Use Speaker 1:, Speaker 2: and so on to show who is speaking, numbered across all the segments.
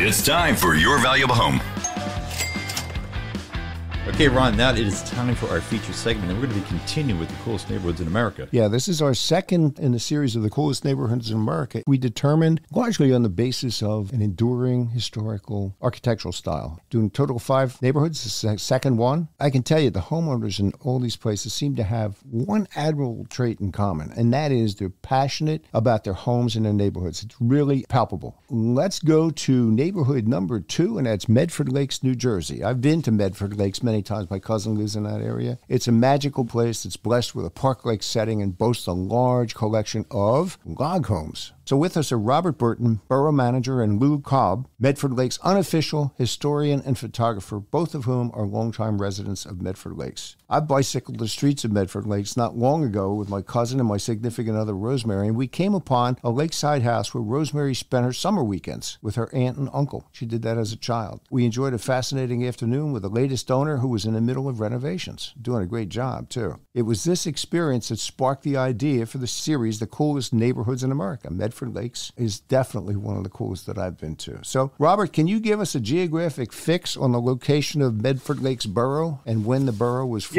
Speaker 1: It's time for Your Valuable Home.
Speaker 2: Okay, Ron, now it is time for our feature segment, and we're going to be continuing with the coolest neighborhoods in America.
Speaker 3: Yeah, this is our second in the series of the coolest neighborhoods in America. We determined, largely on the basis of an enduring historical architectural style. Doing total 5 neighborhoods, the second one. I can tell you the homeowners in all these places seem to have one admirable trait in common, and that is they're passionate about their homes and their neighborhoods. It's really palpable. Let's go to neighborhood number 2, and that's Medford Lakes, New Jersey. I've been to Medford Lakes many times. My cousin lives in that area. It's a magical place. It's blessed with a park-like setting and boasts a large collection of log homes. So with us are Robert Burton, Borough Manager, and Lou Cobb, Medford Lakes unofficial historian and photographer, both of whom are longtime residents of Medford Lakes. I bicycled the streets of Medford Lakes not long ago with my cousin and my significant other, Rosemary, and we came upon a lakeside house where Rosemary spent her summer weekends with her aunt and uncle. She did that as a child. We enjoyed a fascinating afternoon with the latest owner who was in the middle of renovations, doing a great job, too. It was this experience that sparked the idea for the series, The Coolest Neighborhoods in America. Medford Lakes is definitely one of the coolest that I've been to. So, Robert, can you give us a geographic fix on the location of Medford Lakes Borough and when the borough was formed?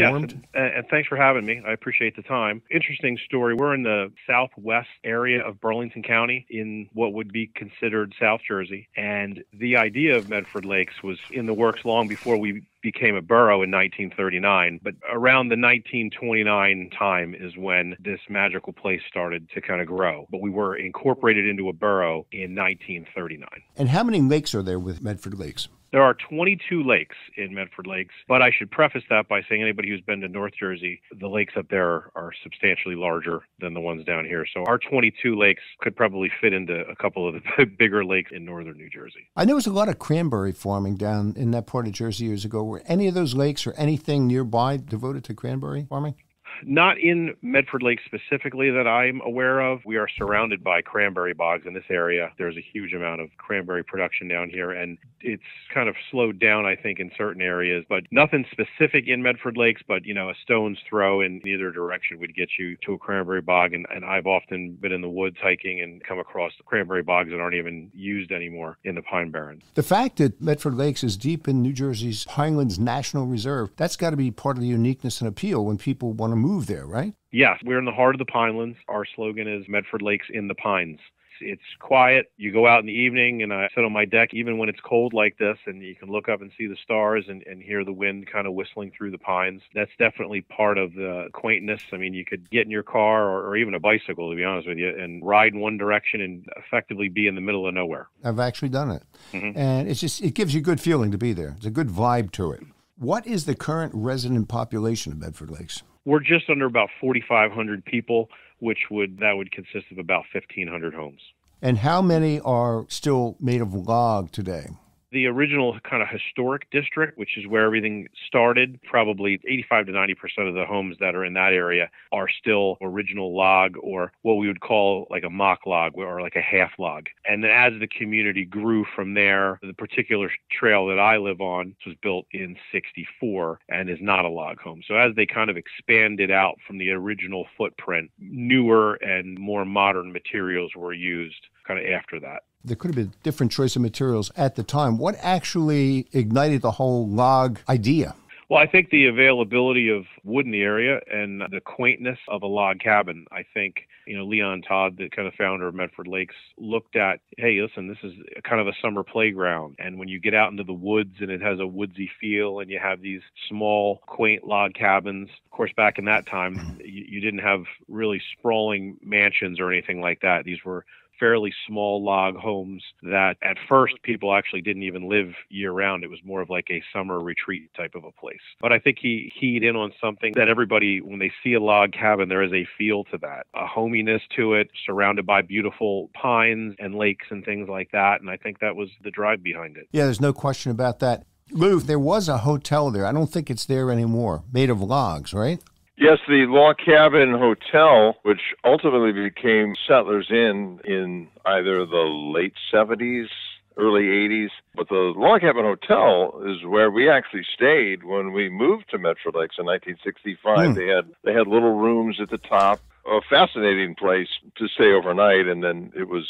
Speaker 4: Yes, and thanks for having me. I appreciate the time. Interesting story. We're in the southwest area of Burlington County in what would be considered South Jersey. And the idea of Medford Lakes was in the works long before we became a borough in 1939, but around the 1929 time is when this magical place started to kind of grow. But we were incorporated into a borough in 1939.
Speaker 3: And how many lakes are there with Medford Lakes?
Speaker 4: There are 22 lakes in Medford Lakes, but I should preface that by saying anybody who's been to North Jersey, the lakes up there are substantially larger than the ones down here. So our 22 lakes could probably fit into a couple of the bigger lakes in northern New Jersey.
Speaker 3: I know there was a lot of cranberry farming down in that part of Jersey years ago. Were any of those lakes or anything nearby devoted to cranberry farming?
Speaker 4: Not in Medford Lakes specifically that I'm aware of. We are surrounded by cranberry bogs in this area. There's a huge amount of cranberry production down here, and it's kind of slowed down, I think, in certain areas, but nothing specific in Medford Lakes, but, you know, a stone's throw in either direction would get you to a cranberry bog, and I've often been in the woods hiking and come across cranberry bogs that aren't even used anymore in the Pine Barrens.
Speaker 3: The fact that Medford Lakes is deep in New Jersey's Pinelands National Reserve, that's got to be part of the uniqueness and appeal when people want to move there, right?
Speaker 4: Yes, we're in the heart of the Pinelands. Our slogan is Medford Lakes in the Pines. It's quiet. You go out in the evening and I sit on my deck even when it's cold like this, and you can look up and see the stars and hear the wind kind of whistling through the pines. That's definitely part of the quaintness. I mean, you could get in your car or even a bicycle, to be honest with you, and ride in one direction and effectively be in the middle of nowhere.
Speaker 3: I've actually done it. And it gives you a good feeling to be there. It's a good vibe to it. What is the current resident population of Medford Lakes?
Speaker 4: We're just under about 4,500 people, that would consist of about 1,500 homes.
Speaker 3: And how many are still made of log today?
Speaker 4: The original kind of historic district, which is where everything started, probably 85 to 90% of the homes that are in that area are still original log, or what we would call like a mock log or like a half log. And then as the community grew from there, the particular trail that I live on was built in 1964 and is not a log home. So as they kind of expanded out from the original footprint, newer and more modern materials were used kind of after that.
Speaker 3: There could have been a different choice of materials at the time. What actually ignited the whole log idea?
Speaker 4: Well, I think the availability of wood in the area and the quaintness of a log cabin. I think, Leon Todd, the kind of founder of Medford Lakes, looked at, hey, listen, this is kind of a summer playground. And when you get out into the woods and it has a woodsy feel and you have these small, quaint log cabins, of course, back in that time, you didn't have really sprawling mansions or anything like that. These were fairly small log homes that at first people actually didn't even live year round. It was more of like a summer retreat type of a place. But I think he keyed in on something that everybody, when they see a log cabin, there is a feel to that, a hominess to it, surrounded by beautiful pines and lakes and things like that. And I think that was the drive behind it.
Speaker 3: Yeah, there's no question about that. Lou, there was a hotel there. I don't think it's there anymore, made of logs, right?
Speaker 5: Yes, the Log Cabin Hotel, which ultimately became Settlers Inn in either the late 70s, early 80s. But the Log Cabin Hotel is where we actually stayed when we moved to Medford Lakes in 1965. They had little rooms at the top, a fascinating place to stay overnight, and then it was,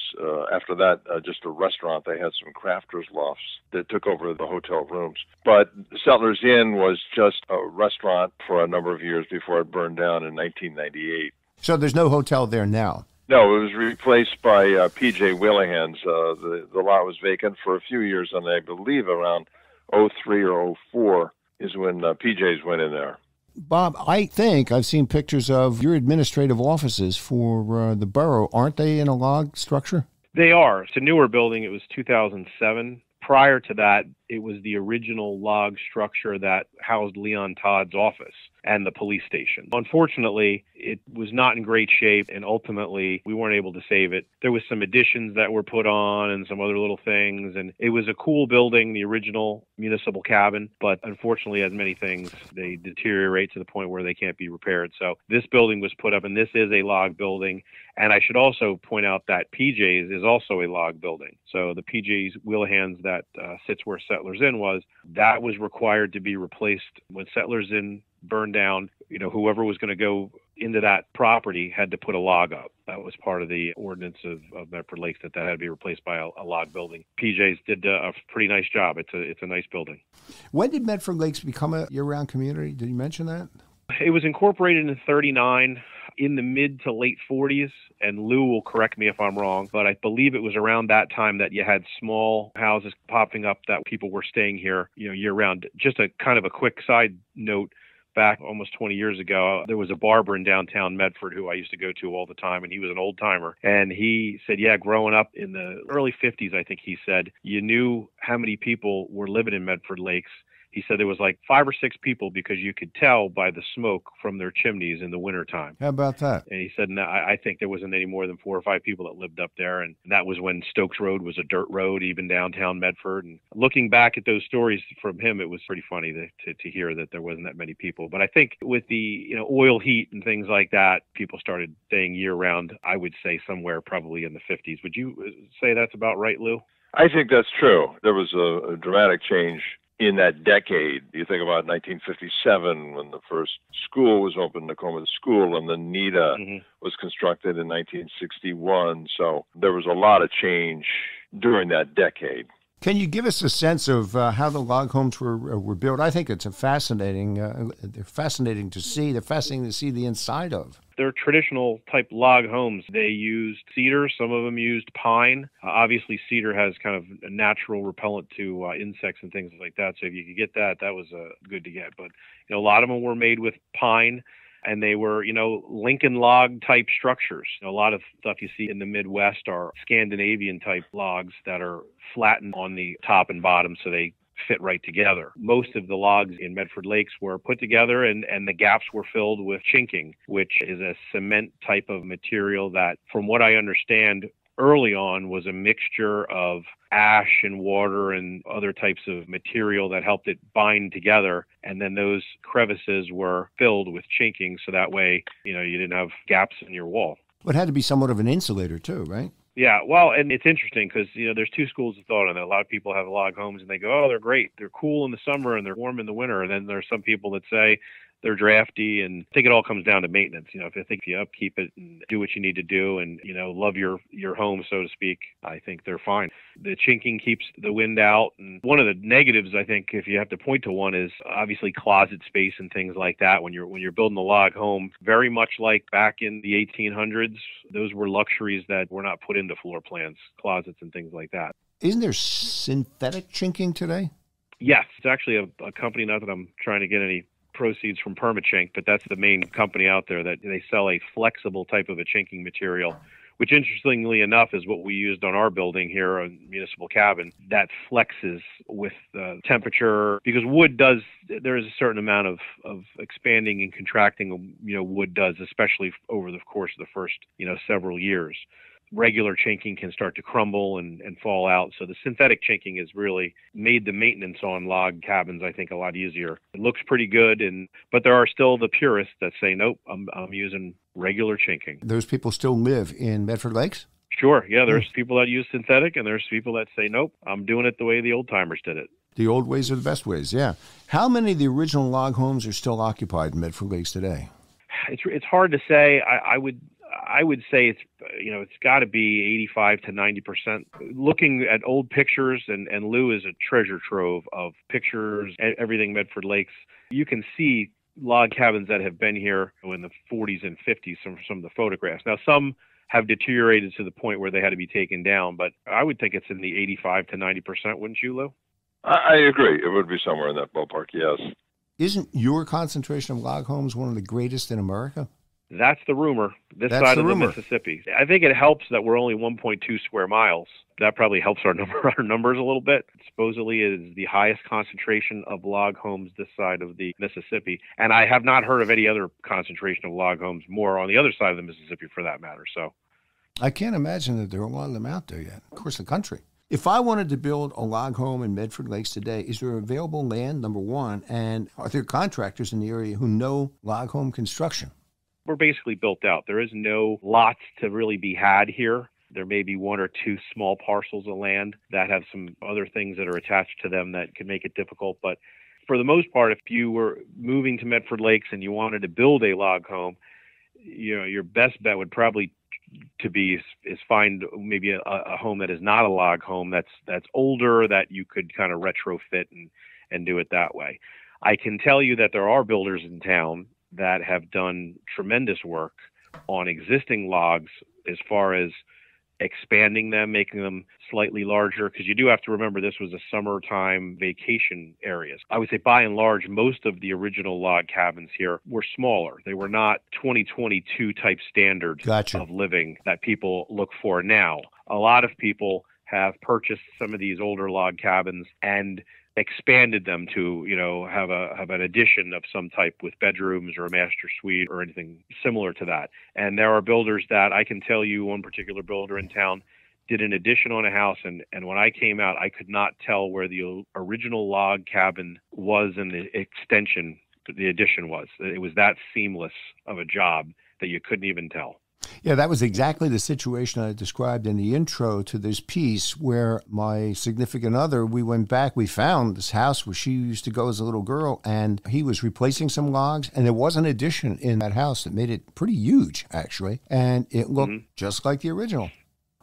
Speaker 5: after that, just a restaurant. They had some crafters lofts that took over the hotel rooms. But Settlers Inn was just a restaurant for a number of years before it burned down in 1998.
Speaker 3: So there's no hotel there now?
Speaker 5: No, it was replaced by P.J. Whelihan's. The lot was vacant for a few years, and I believe around '03 or '04 is when PJ's went in there.
Speaker 3: Bob, I think I've seen pictures of your administrative offices for the borough. Aren't they in a log structure?
Speaker 4: They are. It's a newer building. It was 2007. Prior to that, it was the original log structure that housed Leon Todd's office and the police station. Unfortunately, it was not in great shape, and ultimately, we weren't able to save it. There was some additions that were put on and some other little things, and it was a cool building, the original municipal cabin, but unfortunately, as many things, they deteriorate to the point where they can't be repaired. So this building was put up, and this is a log building. And I should also point out that PJ's is also a log building. So the PJ's Whelihan's that sits where Settlers Inn was, that was required to be replaced when Settlers Inn burned down. You know, whoever was going to go into that property had to put a log up. That was part of the ordinance of Medford Lakes, that had to be replaced by a log building. PJ's did a pretty nice job. It's a nice building.
Speaker 3: When did Medford Lakes become a year-round community? Did you mention that?
Speaker 4: It was incorporated in '39. In the mid to late 40s, and Lou will correct me if I'm wrong, but I believe it was around that time that you had small houses popping up that people were staying here, year round. Just a kind of a quick side note, back almost 20 years ago, there was a barber in downtown Medford who I used to go to all the time, and he was an old timer. And he said, growing up in the early 50s, I think he said, you knew how many people were living in Medford Lakes. He said there was like 5 or 6 people because you could tell by the smoke from their chimneys in the wintertime.
Speaker 3: How about that?
Speaker 4: And he said, no, I think there wasn't any more than 4 or 5 people that lived up there. And that was when Stokes Road was a dirt road, even downtown Medford. And looking back at those stories from him, it was pretty funny to hear that there wasn't that many people. But I think with the oil heat and things like that, people started staying year round, I would say somewhere probably in the 50s. Would you say that's about right, Lou?
Speaker 5: I think that's true. There was a dramatic change in that decade. You think about 1957 when the first school was opened, Tacoma School, and then NEDA was constructed in 1961. So there was a lot of change during that decade.
Speaker 3: Can you give us a sense of how the log homes were built? I think it's fascinating. They're fascinating to see. They're fascinating to see the inside of.
Speaker 4: They're traditional type log homes. They used cedar. Some of them used pine. Obviously, cedar has kind of a natural repellent to insects and things like that. So if you could get that, that was good to get. But a lot of them were made with pine. And they were, Lincoln log type structures. A lot of stuff you see in the Midwest are Scandinavian type logs that are flattened on the top and bottom so they fit right together. Most of the logs in Medford Lakes were put together and the gaps were filled with chinking, which is a cement type of material that, from what I understand, early on was a mixture of ash and water and other types of material that helped it bind together. And then those crevices were filled with chinking so that way, you didn't have gaps in your wall.
Speaker 3: But it had to be somewhat of an insulator too, right?
Speaker 4: Yeah, well, and it's interesting because, there's two schools of thought on it. A lot of people have log homes and they go, oh, they're great. They're cool in the summer and they're warm in the winter. And then there's some people that say they're drafty, and I think it all comes down to maintenance. If you upkeep it and do what you need to do and, love your home, so to speak, I think they're fine. The chinking keeps the wind out. And one of the negatives, I think, if you have to point to one, is obviously closet space and things like that. When you're building a log home, very much like back in the 1800s, those were luxuries that were not put into floor plans, closets and things like that.
Speaker 3: Isn't there synthetic chinking today?
Speaker 4: Yes, it's actually a company, not that I'm trying to get any proceeds from PermaChink, but that's the main company out there that they sell a flexible type of a chinking material, which interestingly enough is what we used on our building here, a municipal cabin, that flexes with temperature, because there is a certain amount of expanding and contracting, wood does, especially over the course of the first, several years. Regular chinking can start to crumble and fall out. So the synthetic chinking has really made the maintenance on log cabins, I think, a lot easier. It looks pretty good, but there are still the purists that say, nope, I'm using regular chinking.
Speaker 3: Those people still live in Medford Lakes?
Speaker 4: Sure. Yeah, there's people that use synthetic, and there's people that say, nope, I'm doing it the way the old timers did it.
Speaker 3: The old ways are the best ways, yeah. How many of the original log homes are still occupied in Medford Lakes today?
Speaker 4: it's hard to say. I would say it's got to be 85 to 90%. Looking at old pictures, and Lou is a treasure trove of pictures, everything Medford Lakes. You can see log cabins that have been here in the 40s and 50s from some of the photographs. Now, some have deteriorated to the point where they had to be taken down, but I would think it's in the 85 to 90%, wouldn't you, Lou?
Speaker 5: I agree. It would be somewhere in that ballpark, yes.
Speaker 3: Isn't your concentration of log homes one of the greatest in America?
Speaker 4: That's the rumor, this side of the Mississippi. I think it helps that we're only 1.2 square miles. That probably helps our numbers a little bit. Supposedly it is the highest concentration of log homes this side of the Mississippi. And I have not heard of any other concentration of log homes more on the other side of the Mississippi for that matter. So
Speaker 3: I can't imagine that there are a lot of them out there yet. Of course, the country. If I wanted to build a log home in Medford Lakes today, is there available land, number one? And are there contractors in the area who know log home construction?
Speaker 4: We're basically built out. There is no lots to really be had here. There may be one or two small parcels of land that have some other things that are attached to them that can make it difficult. But for the most part, if you were moving to Medford Lakes and you wanted to build a log home, your best bet would probably is find maybe a home that is not a log home that's older, that you could kind of retrofit and do it that way. I can tell you that there are builders in town that have done tremendous work on existing logs as far as expanding them, making them slightly larger, because you do have to remember this was a summertime vacation areas. I would say by and large, most of the original log cabins here were smaller. They were not 2022 type standards of living that people look for now. A lot of people have purchased some of these older log cabins and expanded them to, have an addition of some type with bedrooms or a master suite or anything similar to that. And there are builders that I can tell you, one particular builder in town did an addition on a house, and when I came out, I could not tell where the original log cabin was and the extension, the addition was. It was that seamless of a job that you couldn't even tell.
Speaker 3: Yeah, that was exactly the situation I described in the intro to this piece, where my significant other, we went back, we found this house where she used to go as a little girl, and he was replacing some logs, and there was an addition in that house that made it pretty huge, actually, and it looked just like the original.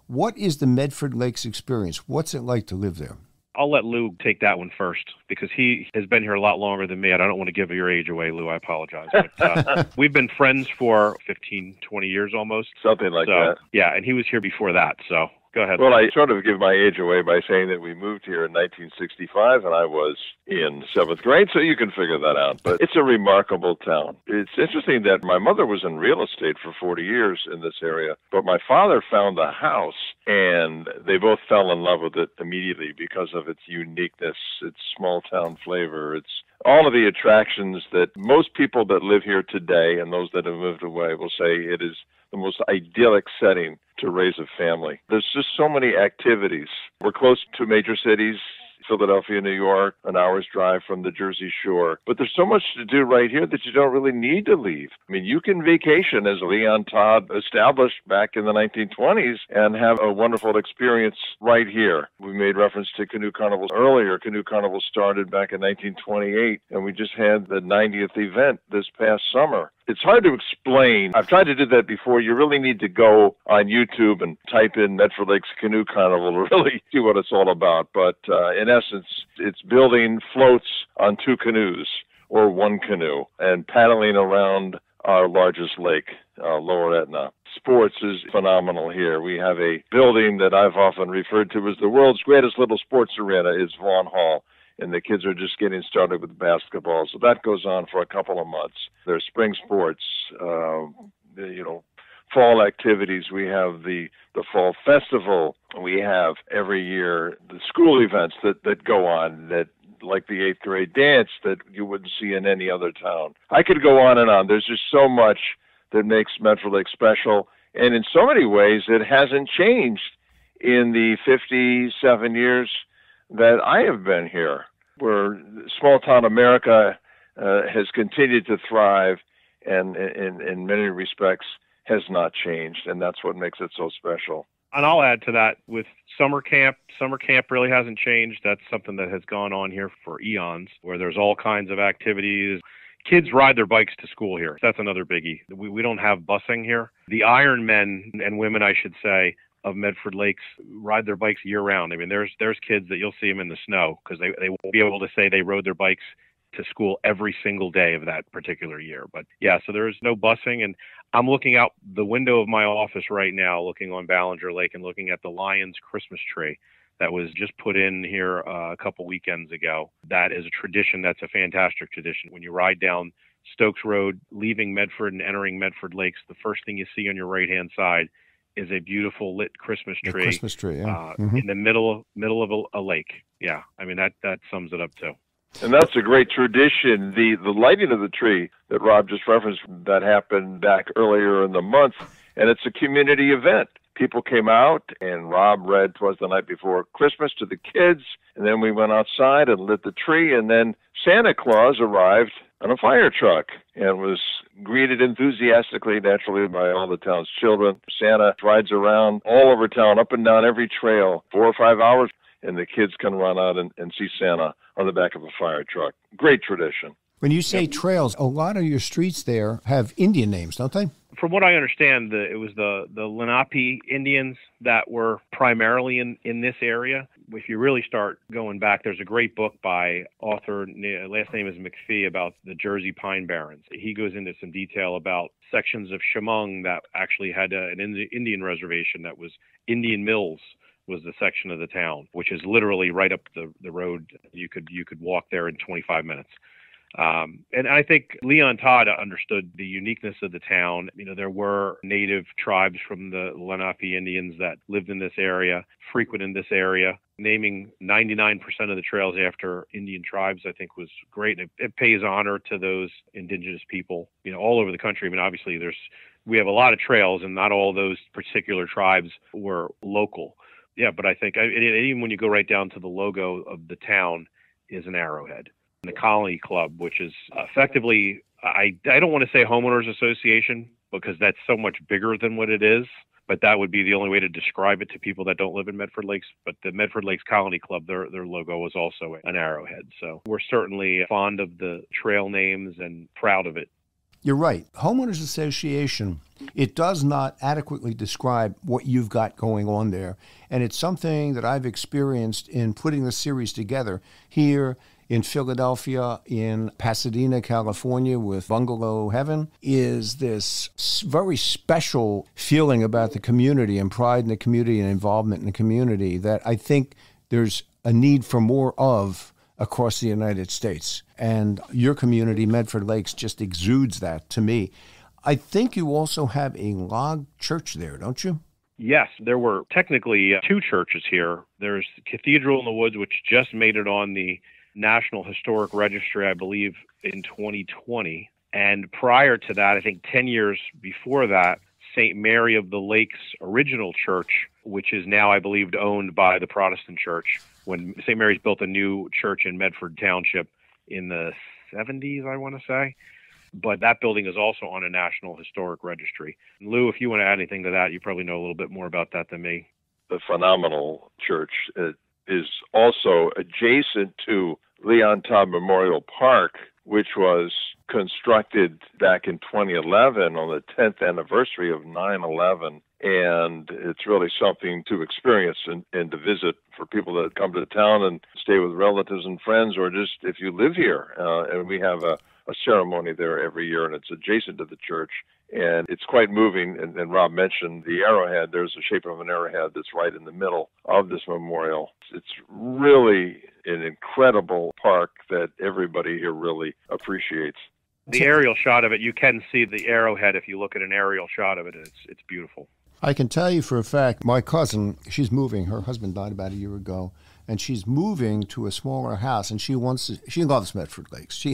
Speaker 3: What is the Medford Lakes experience? What's it like to live there?
Speaker 4: I'll let Lou take that one first, because he has been here a lot longer than me, and I don't want to give your age away, Lou. I apologize. But, we've been friends for 15, 20 years almost.
Speaker 5: Something like that.
Speaker 4: Yeah, and he was here before that, so go ahead.
Speaker 5: Well, I sort of give my age away by saying that we moved here in 1965, and I was in 7th grade, so you can figure that out. But it's a remarkable town. It's interesting that my mother was in real estate for 40 years in this area, but my father found the house, and they both fell in love with it immediately because of its uniqueness, its small-town flavor, its all of the attractions that most people that live here today and those that have moved away will say it is the most idyllic setting to raise a family. There's just so many activities. We're close to major cities, Philadelphia, New York, an hour's drive from the Jersey Shore. But there's so much to do right here that you don't really need to leave. I mean, you can vacation, as Leon Todd established back in the 1920s, and have a wonderful experience right here. We made reference to Canoe Carnival earlier. Canoe Carnival started back in 1928, and we just had the 90th event this past summer. It's hard to explain. I've tried to do that before. You really need to go on YouTube and type in Medford Lakes Canoe Carnival to really see what it's all about. But in essence, it's building floats on 2 canoes or 1 canoe and paddling around our largest lake, Lower Etna. Sports is phenomenal here. We have a building that I've often referred to as the world's greatest little sports arena is Vaughn Hall. And the kids are just getting started with basketball. So that goes on for a couple of months. There's spring sports, fall activities. We have the fall festival. We have every year the school events that go on, that like the 8th grade dance that you wouldn't see in any other town. I could go on and on. There's just so much that makes Medford Lakes special. And in so many ways, it hasn't changed in the 57 years that I have been here, where small town America has continued to thrive and in many respects has not changed, and that's what makes it so special.
Speaker 4: And I'll add to that with summer camp. Summer camp really hasn't changed. That's something that has gone on here for eons, where there's all kinds of activities, Kids ride their bikes to school here. That's another biggie. We don't have busing here. The Iron Men and women, I should say, of Medford Lakes ride their bikes year round. I mean, there's kids that you'll see them in the snow because they won't be able to say they rode their bikes to school every single day of that particular year. But yeah, so there's no busing. And I'm looking out the window of my office right now, looking on Ballinger Lake and looking at the Lions Christmas tree that was just put in here a couple weekends ago. That is a tradition. That's a fantastic tradition. When you ride down Stokes Road, leaving Medford and entering Medford Lakes, the first thing you see on your right-hand side is a beautiful lit Christmas tree.
Speaker 3: The Christmas tree, yeah.
Speaker 4: In the middle of a lake. Yeah, I mean, that sums it up too.
Speaker 5: And that's a great tradition. The lighting of the tree that Rob just referenced, that happened back earlier in the month, and it's a community event. People came out, and Rob read "'Twas the Night Before Christmas" to the kids, and then we went outside and lit the tree, and then Santa Claus arrived on a fire truck and was greeted enthusiastically, naturally, by all the town's children. Santa rides around all over town, up and down every trail, 4 or 5 hours, and the kids can run out and see Santa on the back of a fire truck. Great tradition.
Speaker 3: When you say trails, a lot of your streets there have Indian names, don't they?
Speaker 4: From what I understand, it was the Lenape Indians that were primarily in this area. If you really start going back, there's a great book by author, last name is McPhee, about the Jersey Pine Barrens. He goes into some detail about sections of Chemung that actually had an Indian reservation that was Indian Mills was the section of the town, which is literally right up the road. You could walk there in 25 minutes. And I think Leon Todd understood the uniqueness of the town. You know, there were native tribes from the Lenape Indians that lived in this area, frequent in this area. Naming 99% of the trails after Indian tribes, I think, was great. It pays honor to those indigenous people, you know, all over the country. I mean, obviously, we have a lot of trails, and not all those particular tribes were local. Yeah, but I think even when you go right down to the logo of the town is an arrowhead. The Colony Club, which is effectively, I don't want to say homeowners association because that's so much bigger than what it is, but that would be the only way to describe it to people that don't live in Medford Lakes. But the Medford Lakes Colony Club, their logo was also an arrowhead. So we're certainly fond of the trail names and proud of it.
Speaker 3: You're right. Homeowners association, it does not adequately describe what you've got going on there. And it's something that I've experienced in putting the series together here in Philadelphia, in Pasadena, California, with Bungalow Heaven, is this very special feeling about the community and pride in the community and involvement in the community that I think there's a need for more of across the United States. And your community, Medford Lakes, just exudes that to me. I think you also have a log church there, don't you?
Speaker 4: Yes, there were technically 2 churches here. There's Cathedral in the Woods, which just made it on the National Historic Registry, I believe, in 2020. And prior to that, I think 10 years before that, St. Mary of the Lakes Original Church, which is now, I believe, owned by the Protestant Church, when St. Mary's built a new church in Medford Township in the 70s, I want to say. But that building is also on a National Historic Registry. Lou, if you want to add anything to that, you probably know a little bit more about that than me.
Speaker 5: The phenomenal church is also adjacent to Leon Todd Memorial Park, which was constructed back in 2011 on the 10th anniversary of 9/11. And it's really something to experience and to visit for people that come to town and stay with relatives and friends, or just if you live here. And we have a ceremony there every year, and it's adjacent to the church. And it's quite moving. And Rob mentioned the arrowhead. There's the shape of an arrowhead that's right in the middle of this memorial. It's really an incredible park that everybody here really appreciates.
Speaker 4: The aerial shot of it, you can see the arrowhead if you look at an aerial shot of it. It's beautiful.
Speaker 3: I can tell you for a fact, my cousin, she's moving. Her husband died about a year ago, and she's moving to a smaller house, and she loves Medford Lakes.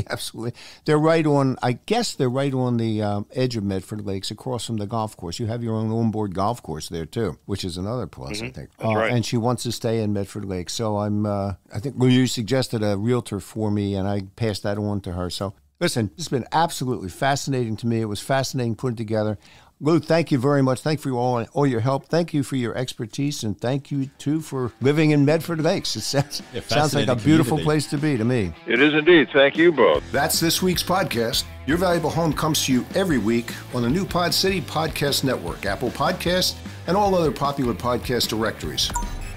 Speaker 3: They're right on the edge of Medford Lakes, across from the golf course. You have your own onboard golf course there, too, which is another plus, I think.
Speaker 4: That's right.
Speaker 3: And she wants to stay in Medford Lakes. So I think you suggested a realtor for me, and I passed that on to her. So listen, it's been absolutely fascinating to me. It was fascinating putting it together. Lou, thank you very much. Thank you for all your help. Thank you for your expertise, and thank you, too, for living in Medford Lakes. It sounds like a beautiful place to be to me.
Speaker 5: It is indeed. Thank you both.
Speaker 3: That's this week's podcast. Your Valuable Home comes to you every week on the new Pod City Podcast Network, Apple Podcasts, and all other popular podcast directories.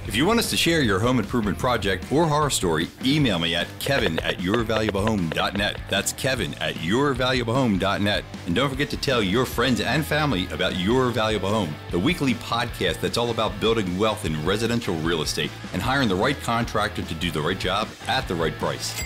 Speaker 2: If you want us to share your home improvement project or horror story, email me at kevin@yourvaluablehome.net. That's kevin@yourvaluablehome.net. And don't forget to tell your friends and family about Your Valuable Home, the weekly podcast that's all about building wealth in residential real estate and hiring the right contractor to do the right job at the right price.